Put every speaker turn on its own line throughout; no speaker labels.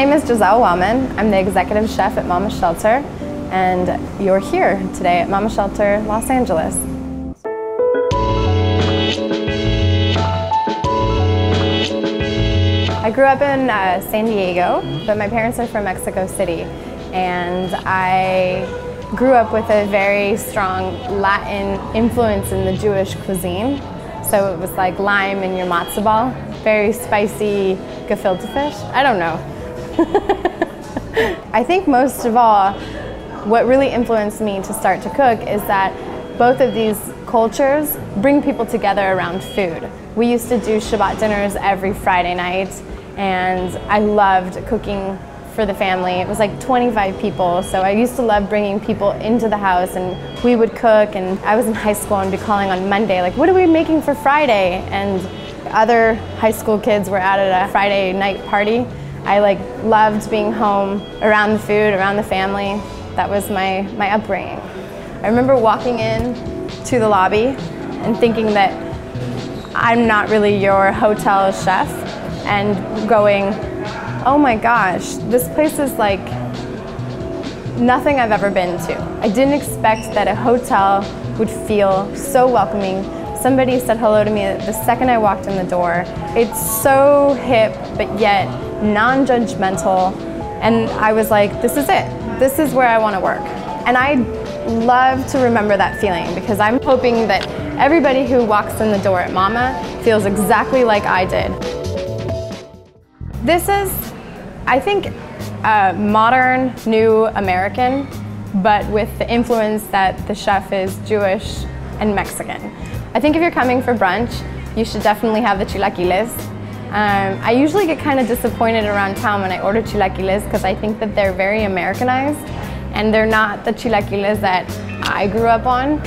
name is Giselle Wellman. I'm the executive chef at Mama Shelter, and you're here today at Mama Shelter, Los Angeles. I grew up in San Diego, but my parents are from Mexico City, and I grew up with a very strong Latin influence in the Jewish cuisine. So it was like lime in your matzo ball, very spicy gefilte fish. I don't know. I think most of all, what really influenced me to start to cook is that both of these cultures bring people together around food. We used to do Shabbat dinners every Friday night, and I loved cooking for the family. It was like 25 people, so I used to love bringing people into the house, and we would cook. And I was in high school and be calling on Monday, like, what are we making for Friday? And other high school kids were out at a Friday night party. I loved being home around the food, around the family. That was my upbringing. I remember walking in to the lobby and thinking that I'm not really your hotel chef, and going, oh my gosh, this place is like nothing I've ever been to. I didn't expect that a hotel would feel so welcoming. Somebody said hello to me the second I walked in the door. It's so hip, but yet non-judgmental. And I was like, this is it. This is where I want to work. And I love to remember that feeling, because I'm hoping that everybody who walks in the door at Mama feels exactly like I did. This is, I think, a modern, new American, but with the influence that the chef is Jewish and Mexican. I think if you're coming for brunch, you should definitely have the chilaquiles. I usually get kind of disappointed around town when I order chilaquiles, because I think that they're very Americanized, and they're not the chilaquiles that I grew up on.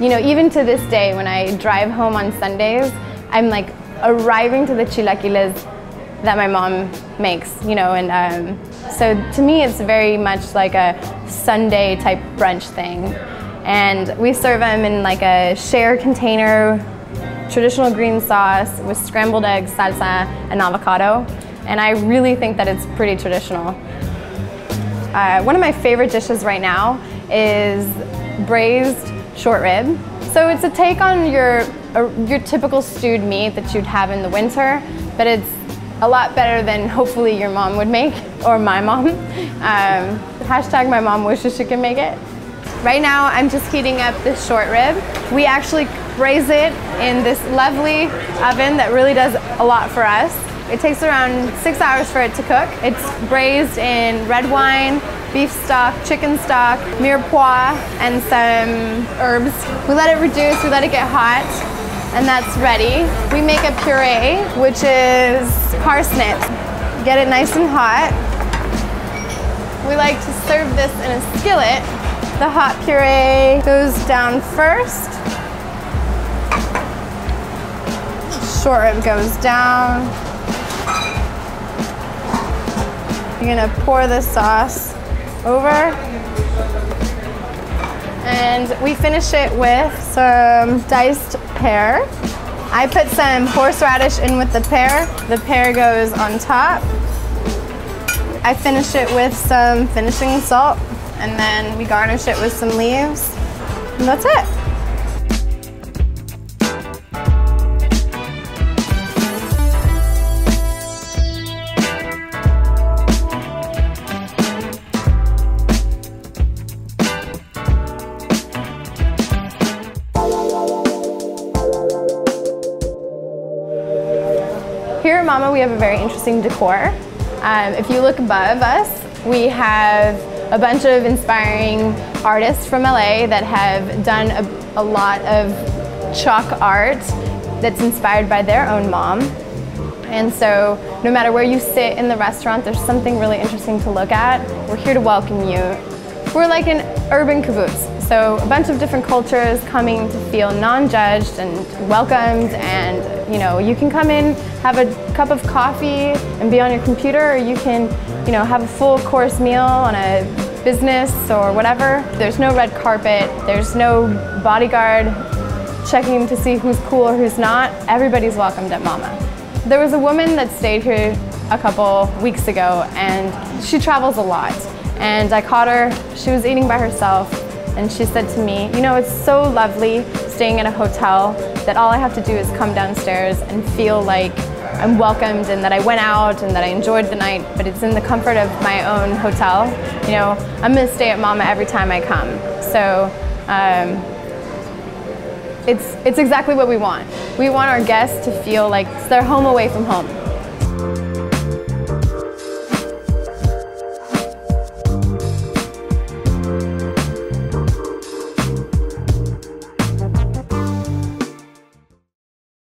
You know, even to this day, when I drive home on Sundays, I'm like arriving to the chilaquiles that my mom makes, you know, and so to me it's very much like a Sunday type brunch thing. And we serve them in like a share container, traditional green sauce with scrambled eggs, salsa, and avocado. And I really think that it's pretty traditional. One of my favorite dishes right now is braised short rib. So it's a take on your typical stewed meat that you'd have in the winter, but it's a lot better than hopefully your mom would make, or my mom. Hashtag my mom wishes she could make it. Right now I'm just heating up this short rib. We actually braise it in this lovely oven that really does a lot for us. It takes around 6 hours for it to cook. It's braised in red wine, beef stock, chicken stock, mirepoix, and some herbs. We let it reduce, we let it get hot, and that's ready. We make a puree, which is parsnip. Get it nice and hot. We like to serve this in a skillet. The hot puree goes down first. Short rib goes down. You're gonna pour the sauce over. And we finish it with some diced pear. I put some horseradish in with the pear. The pear goes on top. I finish it with some finishing salt, and then we garnish it with some leaves, and that's it. Here at Mama, we have a very interesting decor. If you look above us, we have a bunch of inspiring artists from LA that have done a lot of chalk art that's inspired by their own mom. And so no matter where you sit in the restaurant, there's something really interesting to look at. We're here to welcome you. We're like an urban kibbutz. So a bunch of different cultures coming to feel non-judged and welcomed, and you know, you can come in, have a cup of coffee and be on your computer, or you can, you know, have a full course meal on a business or whatever. There's no red carpet, there's no bodyguard checking to see who's cool or who's not. Everybody's welcomed at Mama. There was a woman that stayed here a couple weeks ago, and she travels a lot. And I caught her, she was eating by herself, and she said to me, you know, it's so lovely staying in a hotel that all I have to do is come downstairs and feel like I'm welcomed and that I went out and that I enjoyed the night, but it's in the comfort of my own hotel. You know, I'm gonna stay at Mama every time I come. So it's exactly what we want. We want our guests to feel like it's their home away from home.